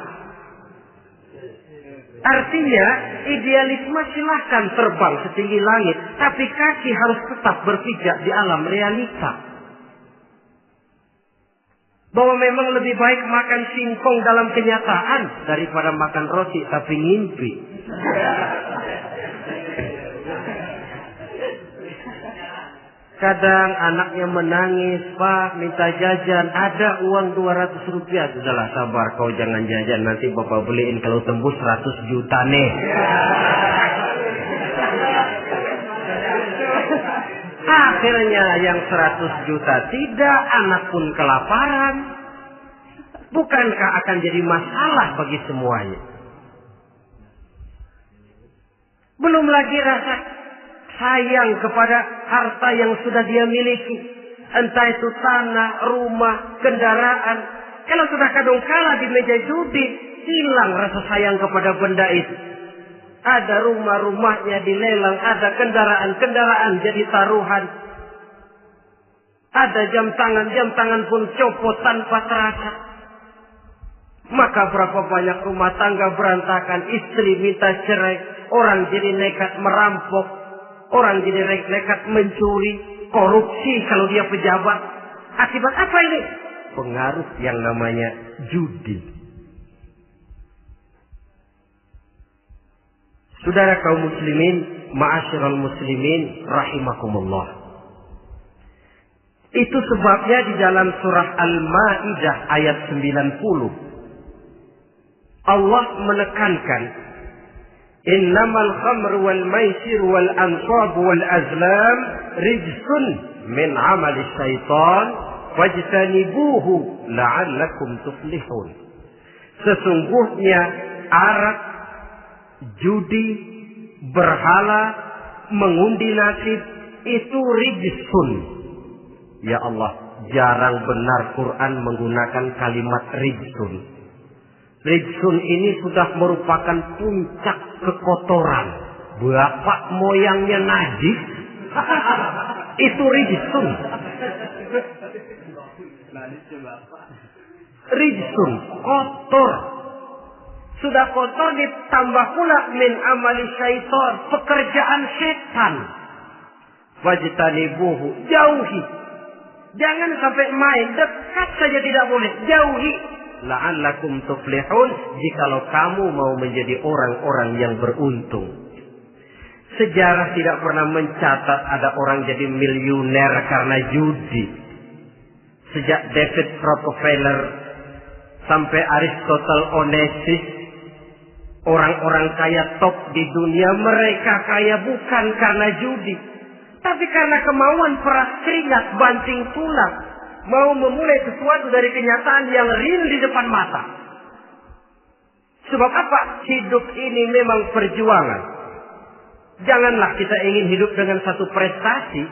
Artinya, idealisme silahkan terbang setinggi langit, tapi kaki harus tetap berpijak di alam realita. Bahwa memang lebih baik makan singkong dalam kenyataan daripada makan roti tapi ngimpi. Kadang anaknya menangis, Pak minta jajan, ada uang 200 rupiah. Sudahlah sabar, kau jangan jajan, nanti bapak beliin kalau tembus 100 juta nih. Akhirnya yang 100 juta tidak, anak pun kelaparan. Bukankah akan jadi masalah bagi semuanya? Belum lagi rasa sayang kepada harta yang sudah dia miliki. Entah itu tanah, rumah, kendaraan. Kalau sudah kadungkala di meja judi, hilang rasa sayang kepada benda itu. Ada rumah-rumahnya dilelang, ada kendaraan-kendaraan jadi taruhan. Ada jam tangan pun copot tanpa terasa. Maka berapa banyak rumah tangga berantakan, istri minta cerai, orang jadi nekat merampok. Orang jadi nekat mencuri, korupsi kalau dia pejabat. Akibat apa ini? Pengaruh yang namanya judi. Saudara kaum muslimin, ma'asyiral muslimin rahimakumullah. Itu sebabnya di dalam surah Al-Maidah ayat 90 Allah menekankan, innamal khamru wal maisir wal ansab wal azlam rijsun min amali syaitan fajtanibuhu la'allakum tuflihun. Sesungguhnya arak, judi, berhala, mengundi nasib itu rijsun. Ya Allah, jarang benar Quran menggunakan kalimat rijsun. Rijsun ini sudah merupakan puncak kekotoran. Bapak moyangnya najis, itu rijsun. Rijsun, kotor. Sudah kotor ditambah pula min amali syaitan, pekerjaan setan. Wajtanibuhu, jauhi. Jangan sampai main, dekat saja tidak boleh, jauhi. La'allakum tuflihun, jikalau kamu mau menjadi orang-orang yang beruntung. Sejarah tidak pernah mencatat ada orang jadi miliuner karena judi. Sejak David Rockefeller sampai Aristotle Onassis, orang-orang kaya top di dunia, mereka kaya bukan karena judi, tapi karena kemauan peras keringat banting tulang, mau memulai sesuatu dari kenyataan yang real di depan mata. Sebab apa? Hidup ini memang perjuangan. Janganlah kita ingin hidup dengan satu prestasi,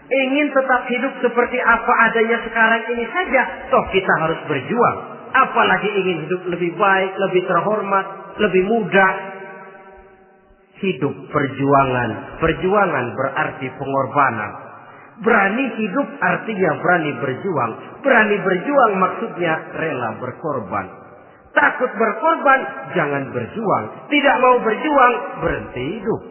ingin tetap hidup seperti apa adanya sekarang ini saja, toh kita harus berjuang. Apalagi ingin hidup lebih baik, lebih terhormat, lebih mudah. Hidup perjuangan. Perjuangan berarti pengorbanan. Berani hidup artinya berani berjuang. Berani berjuang maksudnya rela berkorban. Takut berkorban, jangan berjuang. Tidak mau berjuang, berhenti hidup.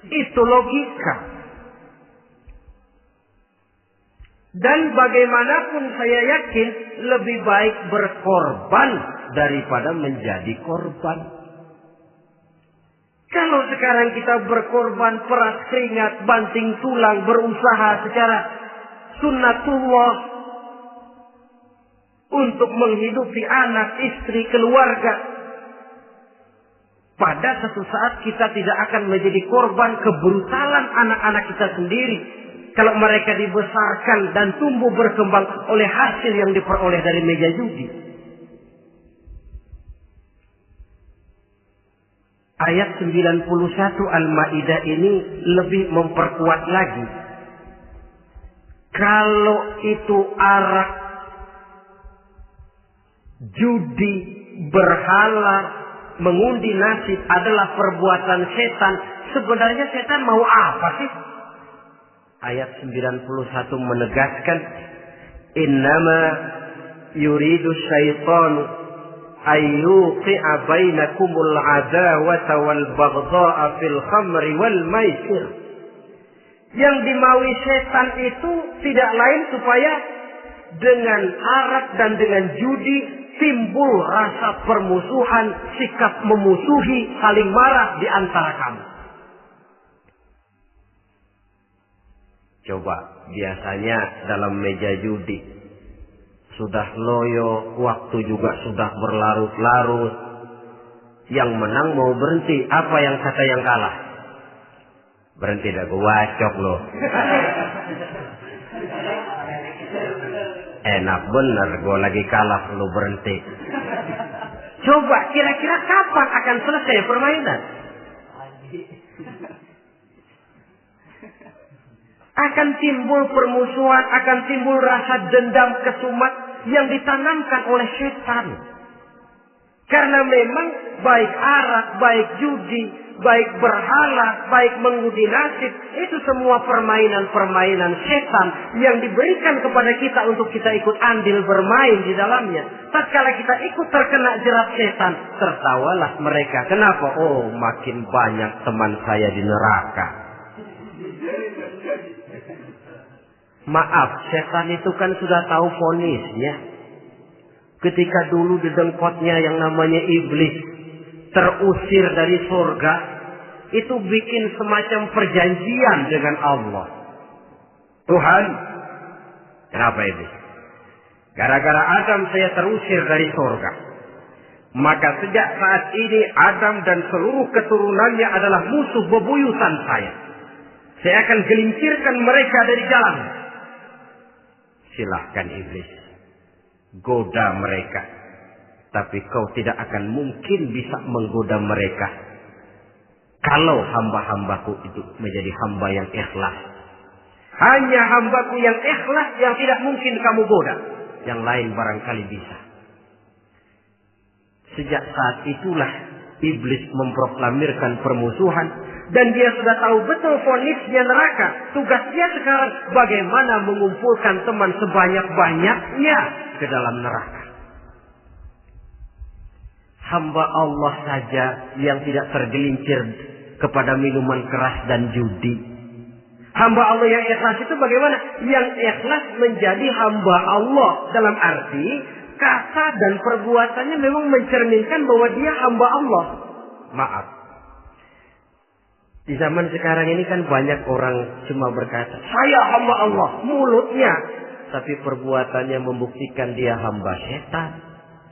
Itu logika. Dan bagaimanapun saya yakin lebih baik berkorban daripada menjadi korban. Kalau sekarang kita berkorban, peras keringat, banting tulang, berusaha secara sunnatullah untuk menghidupi anak, istri, keluarga, pada satu saat kita tidak akan menjadi korban kebrutalan anak-anak kita sendiri. Kalau mereka dibesarkan dan tumbuh berkembang oleh hasil yang diperoleh dari meja judi. Ayat 91 Al-Maidah ini lebih memperkuat lagi. Kalau itu arak, judi, berhala, mengundi nasib adalah perbuatan setan, sebenarnya setan mau apa sih? Ayat 91 menegaskan, innama yuridu syaitanu ayyuqi'a bainakumul adawata wal baghdha'a fil khamri wal maisir. Yang dimaui setan itu tidak lain supaya dengan arak dan dengan judi timbul rasa permusuhan, sikap memusuhi, saling marah di antara kamu. Coba, biasanya dalam meja judi sudah loyo, waktu juga sudah berlarut-larut. Yang menang mau berhenti, apa yang kata yang kalah? Berhenti dah, gue wacok loh. Enak bener, gue lagi kalah, lu berhenti. Coba, kira-kira kapan akan selesai permainan? Akan timbul permusuhan, akan timbul rasa dendam, kesumat yang ditanamkan oleh setan. Karena memang baik arak, baik judi, baik berhala, baik mengundi nasib, itu semua permainan-permainan setan yang diberikan kepada kita untuk kita ikut andil bermain di dalamnya. Tatkala kita ikut terkena jerat setan, tertawalah mereka. Kenapa? Oh, makin banyak teman saya di neraka. Maaf, setan itu kan sudah tahu vonisnya. Ketika dulu di dengkotnya yang namanya iblis terusir dari surga, itu bikin semacam perjanjian dengan Allah. Tuhan, kenapa ini? Gara-gara Adam saya terusir dari surga. Maka sejak saat ini Adam dan seluruh keturunannya adalah musuh bebuyutan saya. Saya akan gelincirkan mereka dari jalan. Silahkan iblis, goda mereka. Tapi kau tidak akan mungkin bisa menggoda mereka kalau hamba-hambaku itu menjadi hamba yang ikhlas. Hanya hambaku yang ikhlas yang tidak mungkin kamu goda. Yang lain barangkali bisa. Sejak saat itulah iblis memproklamirkan permusuhan. Dan dia sudah tahu betul vonisnya neraka. Tugas dia sekarang bagaimana mengumpulkan teman sebanyak-banyaknya ke dalam neraka. Hamba Allah saja yang tidak tergelincir kepada minuman keras dan judi. Hamba Allah yang ikhlas itu bagaimana? Yang ikhlas menjadi hamba Allah. Dalam arti kata dan perbuatannya memang mencerminkan bahwa dia hamba Allah. Maaf. Di zaman sekarang ini kan banyak orang cuma berkata, saya hamba Allah, mulutnya. Tapi perbuatannya membuktikan dia hamba setan,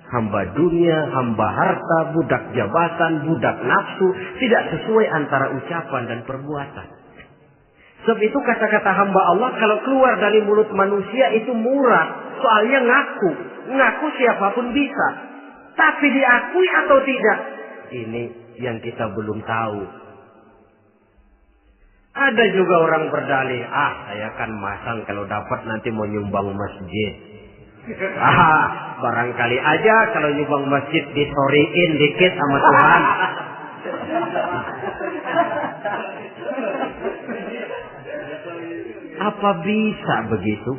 hamba dunia, hamba harta, budak jabatan, budak nafsu. Tidak sesuai antara ucapan dan perbuatan. Sebab itu kata-kata hamba Allah kalau keluar dari mulut manusia itu murah. Soalnya ngaku siapapun bisa. Tapi diakui atau tidak, ini yang kita belum tahu. Ada juga orang berdalih, saya kan masang kalau dapat nanti mau nyumbang masjid. Barangkali aja kalau nyumbang masjid disoriin dikit sama Tuhan. Apa bisa begitu?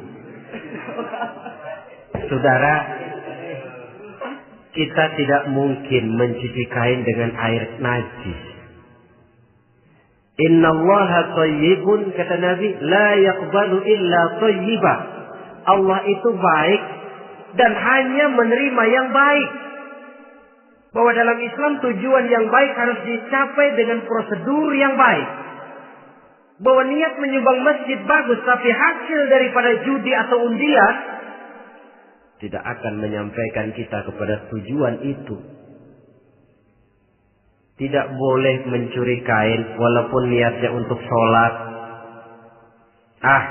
Saudara, kita tidak mungkin mencuci kain dengan air najis. Innallaha thayyibun, kata Nabi, la yaqbalu illa thayyiba. Allah itu baik dan hanya menerima yang baik. Bahwa dalam Islam tujuan yang baik harus dicapai dengan prosedur yang baik. Bahwa niat menyumbang masjid bagus, tapi hasil daripada judi atau undian tidak akan menyampaikan kita kepada tujuan itu. Tidak boleh mencuri kain walaupun niatnya untuk sholat.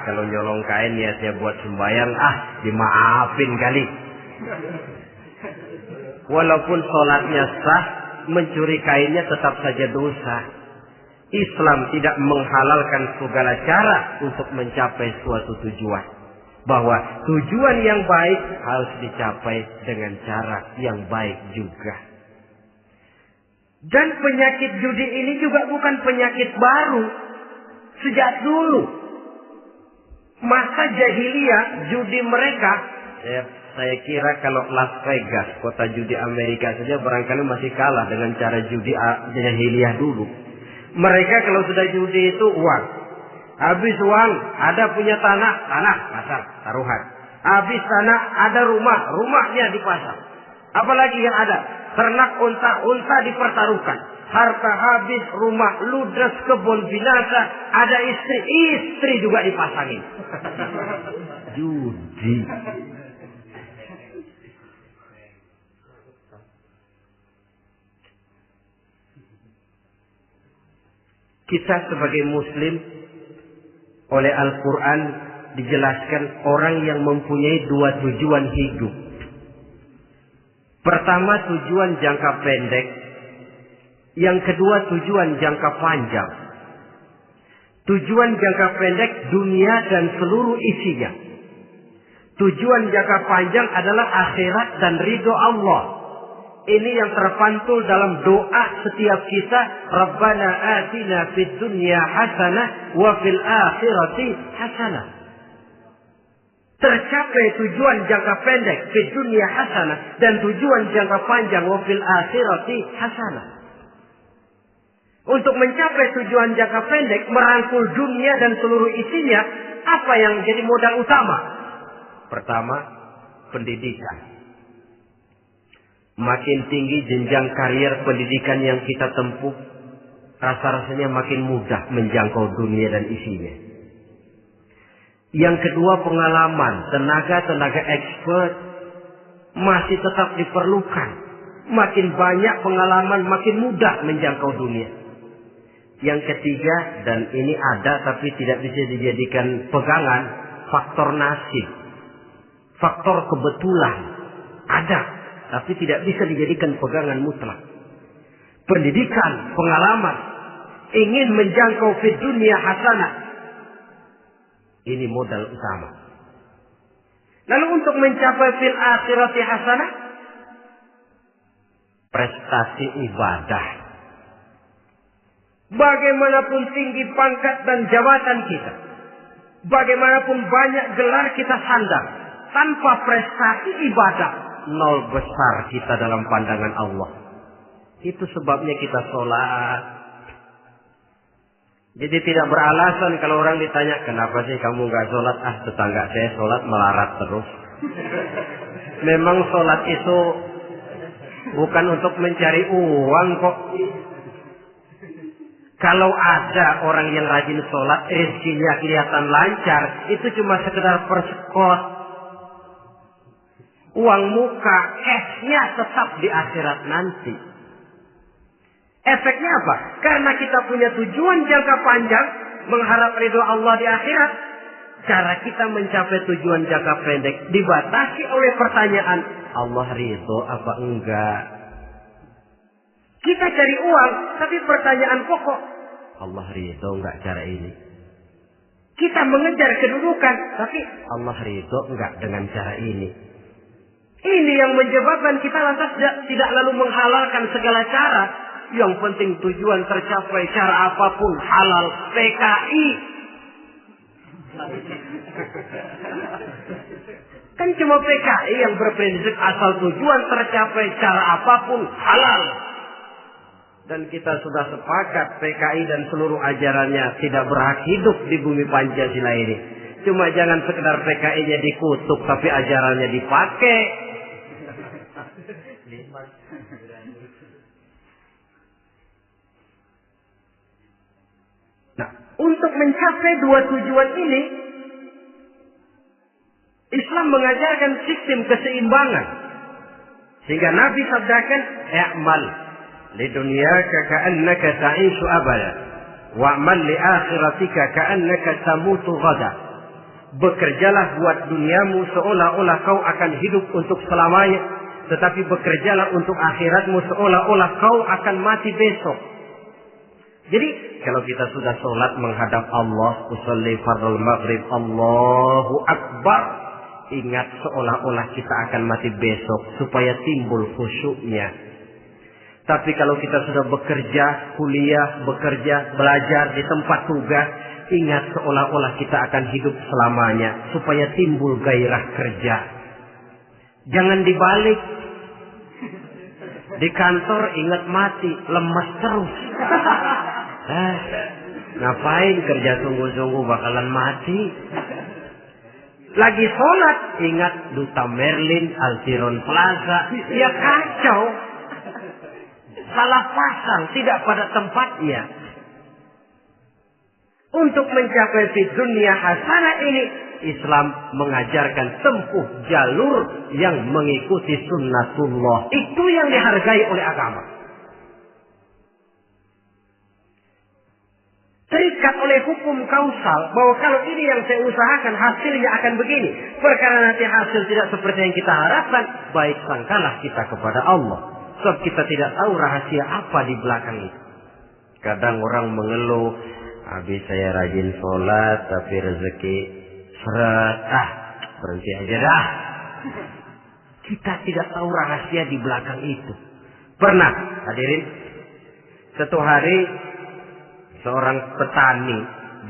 Kalau nyolong kain niatnya buat sembahyang, dimaafin kali. Walaupun sholatnya sah, mencuri kainnya tetap saja dosa. Islam tidak menghalalkan segala cara untuk mencapai suatu tujuan. Bahwa tujuan yang baik harus dicapai dengan cara yang baik juga. Dan penyakit judi ini juga bukan penyakit baru. Sejak dulu. Masa jahiliyah judi mereka. Saya kira kalau Las Vegas, kota judi Amerika saja barangkali masih kalah dengan cara judi jahiliyah dulu. Mereka kalau sudah judi itu uang. Habis uang, ada punya tanah pasar, taruhan. Habis tanah, ada rumahnya dipasang. Apalagi yang ada? Ternak unta dipertaruhkan. Harta habis, rumah ludes, kebun binasa. Ada istri juga dipasangin. Judi. Kita sebagai muslim oleh Al-Quran dijelaskan orang yang mempunyai dua tujuan hidup. Pertama tujuan jangka pendek. Yang kedua tujuan jangka panjang. Tujuan jangka pendek dunia dan seluruh isinya. Tujuan jangka panjang adalah akhirat dan ridho Allah. Ini yang terpantul dalam doa setiap kita. Rabbana atina fid dunya hasanah wa fil akhirati hasanah. Tercapai tujuan jangka pendek fid dunya hasanah, dan tujuan jangka panjang wa fil akhirati hasanah. Untuk mencapai tujuan jangka pendek, merangkul dunia dan seluruh isinya, apa yang jadi modal utama? Pertama, pendidikan. Makin tinggi jenjang karier pendidikan yang kita tempuh, rasa-rasanya makin mudah menjangkau dunia dan isinya. Yang kedua, pengalaman. Tenaga expert masih tetap diperlukan. Makin banyak pengalaman, makin mudah menjangkau dunia. Yang ketiga, dan ini ada tapi tidak bisa dijadikan pegangan, faktor nasib. Faktor kebetulan ada, tapi tidak bisa dijadikan pegangan mutlak. Pendidikan, pengalaman, ingin menjangkau fid dunya hasanah. Ini modal utama. Lalu untuk mencapai fil akhirati hasanah, prestasi ibadah. Bagaimanapun tinggi pangkat dan jabatan kita, bagaimanapun banyak gelar kita sandang, tanpa prestasi ibadah, nol besar kita dalam pandangan Allah. Itu sebabnya kita sholat. Jadi tidak beralasan kalau orang ditanya, kenapa sih kamu nggak sholat? Tetangga saya sholat melarat terus. Memang sholat itu bukan untuk mencari uang kok. Kalau ada orang yang rajin sholat, rezekinya kelihatan lancar, itu cuma sekedar persekot. Uang muka, cashnya tetap di akhirat nanti. Efeknya apa? Karena kita punya tujuan jangka panjang, mengharap ridho Allah di akhirat. Cara kita mencapai tujuan jangka pendek dibatasi oleh pertanyaan, Allah ridho apa enggak? Kita cari uang, tapi pertanyaan pokok, Allah ridho enggak cara ini? Kita mengejar kedudukan, tapi Allah ridho enggak dengan cara ini? Ini yang menyebabkan kita lantas tidak lalu menghalalkan segala cara. Yang penting tujuan tercapai cara apapun halal. PKI. Kan cuma PKI yang berprinsip asal tujuan tercapai cara apapun halal. Dan kita sudah sepakat PKI dan seluruh ajarannya tidak berhak hidup di bumi Pancasila ini. Cuma jangan sekedar PKI-nya dikutuk tapi ajarannya dipakai. Nah, untuk mencapai dua tujuan ini, Islam mengajarkan sistem keseimbangan. Sehingga Nabi sabdakan, "I'mal li dunyaka ka'annaka ta'ishu abada, wa'mal li akhiratika ka'annaka tamutu ghada." Bekerjalah buat duniamu seolah-olah kau akan hidup untuk selamanya, tetapi bekerjalah untuk akhiratmu seolah-olah kau akan mati besok. Jadi kalau kita sudah sholat menghadap Allah, usolli fardhu maghrib, Allahu Akbar, ingat seolah-olah kita akan mati besok supaya timbul khusyuknya. Tapi kalau kita sudah bekerja, kuliah, bekerja, belajar di tempat tugas, ingat seolah-olah kita akan hidup selamanya supaya timbul gairah kerja. Jangan dibalik. Di kantor ingat mati, lemas terus. Ngapain kerja sungguh-sungguh bakalan mati. Lagi sholat ingat Duta Merlin, Altiron Plaza. Ya kacau. Salah pasang, tidak pada tempatnya. Untuk mencapai di dunia hasanah ini, Islam mengajarkan tempuh jalur yang mengikuti sunnatullah. Itu yang dihargai oleh agama. Terikat oleh hukum kausal bahwa kalau ini yang saya usahakan hasilnya akan begini. Perkara nanti hasil tidak seperti yang kita harapkan, baik sangkalah kita kepada Allah. Sebab kita tidak tahu rahasia apa di belakang itu. Kadang orang mengeluh, habis saya rajin sholat tapi rezeki seret, berhenti aja dah. Kita tidak tahu rahasia di belakang itu. Pernah hadirin, satu hari seorang petani,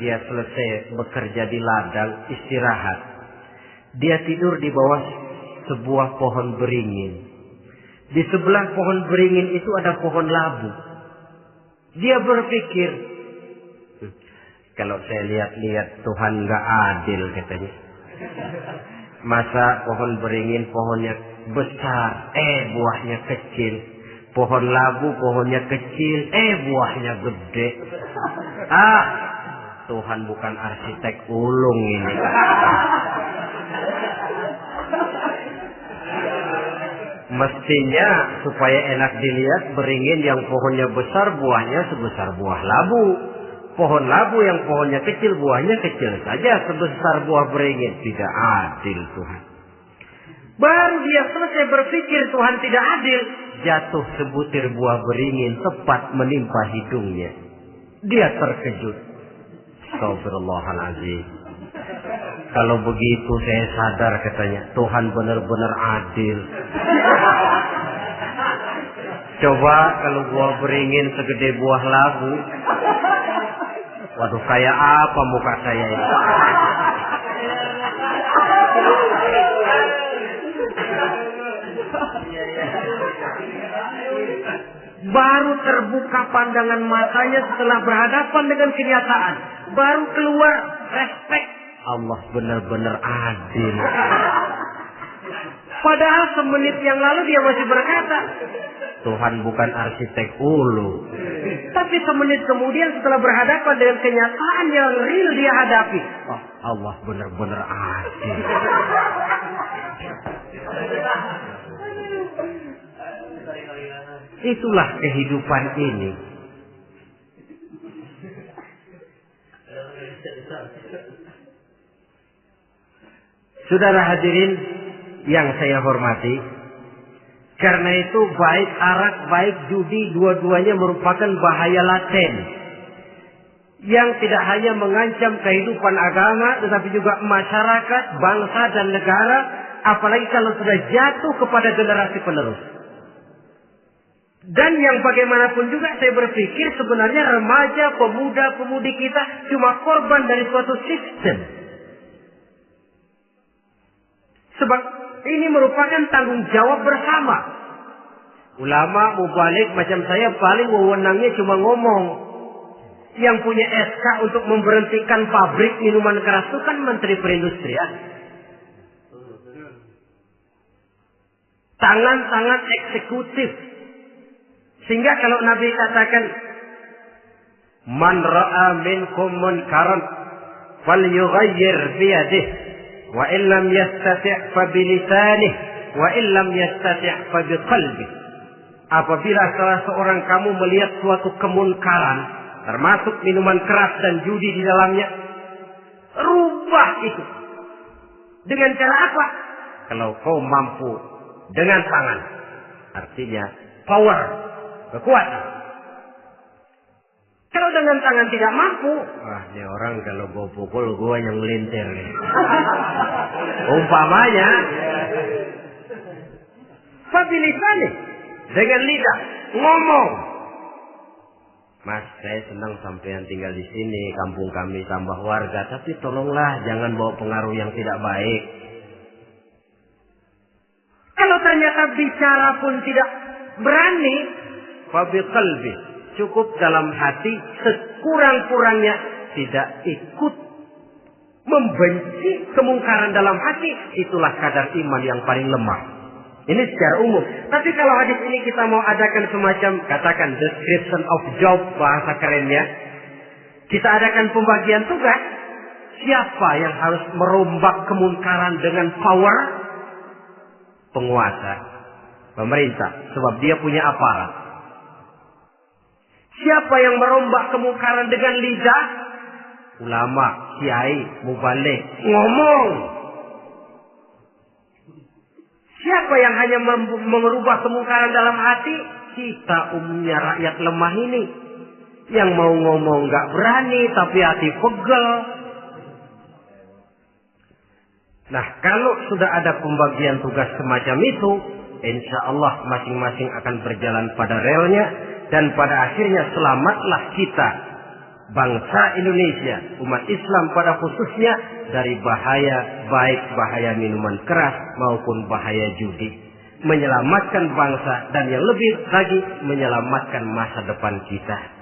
dia selesai bekerja di ladang, istirahat. Dia tidur di bawah sebuah pohon beringin. Di sebelah pohon beringin itu ada pohon labu. Dia berpikir, kalau saya lihat-lihat Tuhan nggak adil katanya. Masa pohon beringin pohonnya besar, buahnya kecil. Pohon labu pohonnya kecil, buahnya gede. Tuhan bukan arsitek ulung ini. Mestinya supaya enak dilihat, beringin yang pohonnya besar buahnya sebesar buah labu. Pohon labu yang pohonnya kecil buahnya kecil saja sebesar buah beringin. Tidak adil Tuhan. Baru dia selesai berpikir Tuhan tidak adil, jatuh sebutir buah beringin tepat menimpa hidungnya. Dia terkejut. Astagfirullahaladzim. Kalau begitu saya sadar katanya, Tuhan benar-benar adil. Coba kalau buah beringin segede buah labu. Waduh, kayak apa muka saya ini? Baru terbuka pandangan matanya setelah berhadapan dengan kenyataan. Baru keluar respek. Allah benar-benar adil. Padahal semenit yang lalu dia masih berkata, Tuhan bukan arsitek ulu. Tapi semenit kemudian setelah berhadapan dengan kenyataan yang real dia hadapi, Allah benar-benar adil. Itulah kehidupan ini. Saudara hadirin yang saya hormati, karena itu baik arak, baik judi, dua-duanya merupakan bahaya laten yang tidak hanya mengancam kehidupan agama, tetapi juga masyarakat, bangsa dan negara, apalagi kalau sudah jatuh kepada generasi penerus. Dan yang bagaimanapun juga saya berpikir sebenarnya remaja, pemuda, pemudi kita cuma korban dari suatu sistem. Sebab ini merupakan tanggung jawab bersama. Ulama, mubalik macam saya paling wewenangnya cuma ngomong. Yang punya SK untuk memberhentikan pabrik minuman keras itu kan Menteri Perindustrian. Tangan-tangan eksekutif. Sehingga kalau Nabi katakan, Man ra'a minkum munkaran falyughayyir biyadihi wa illam yastati' fa bilisanih wa illam yastati' fa biqalbihi. Apabila salah seorang kamu melihat suatu kemunkaran, termasuk minuman keras dan judi di dalamnya, rubah itu. Dengan cara apa? Kalau kau mampu dengan tangan, artinya power, kekuatan. Kalau dengan tangan tidak mampu, ini orang kalau gue pukul gue yang melintir nih. Umpamanya, fabilisani, dengan lidah ngomong. Mas, saya senang sampean tinggal di sini, kampung kami tambah warga, tapi tolonglah jangan bawa pengaruh yang tidak baik. Kalau ternyata bicara pun tidak berani, fabiqalbi, cukup dalam hati, sekurang-kurangnya tidak ikut membenci kemungkaran dalam hati, itulah kadar iman yang paling lemah. Ini secara umum. Tapi kalau hadis ini kita mau adakan semacam, katakan description of job, bahasa kerennya, kita adakan pembagian tugas. Siapa yang harus merombak kemungkaran dengan power? Penguasa, pemerintah, sebab dia punya aparat. Siapa yang merombak kemungkaran dengan lidah? Ulama, kiai, mubalik, ngomong. Siapa yang hanya merubah kemungkaran dalam hati? Kita umumnya rakyat lemah ini. Yang mau ngomong gak berani, tapi hati pegel. Nah, kalau sudah ada pembagian tugas semacam itu, insya Allah masing-masing akan berjalan pada relnya, dan pada akhirnya selamatlah kita, bangsa Indonesia, umat Islam pada khususnya, dari bahaya, baik bahaya minuman keras maupun bahaya judi. Menyelamatkan bangsa dan yang lebih lagi menyelamatkan masa depan kita.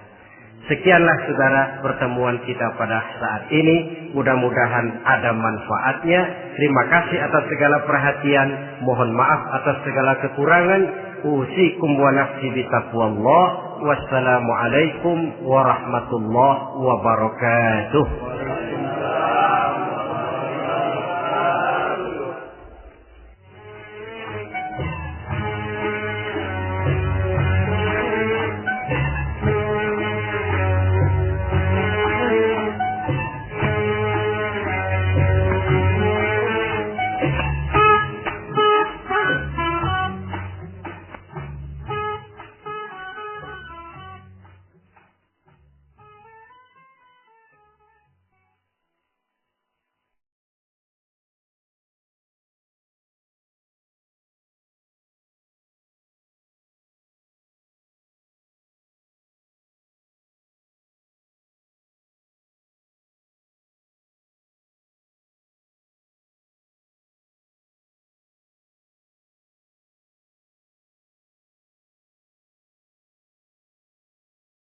Sekianlah saudara pertemuan kita pada saat ini. Mudah-mudahan ada manfaatnya. Terima kasih atas segala perhatian. Mohon maaf atas segala kekurangan. Usikum wa nafsi bitaqwallah. Wassalamualaikum warahmatullahi wabarakatuh.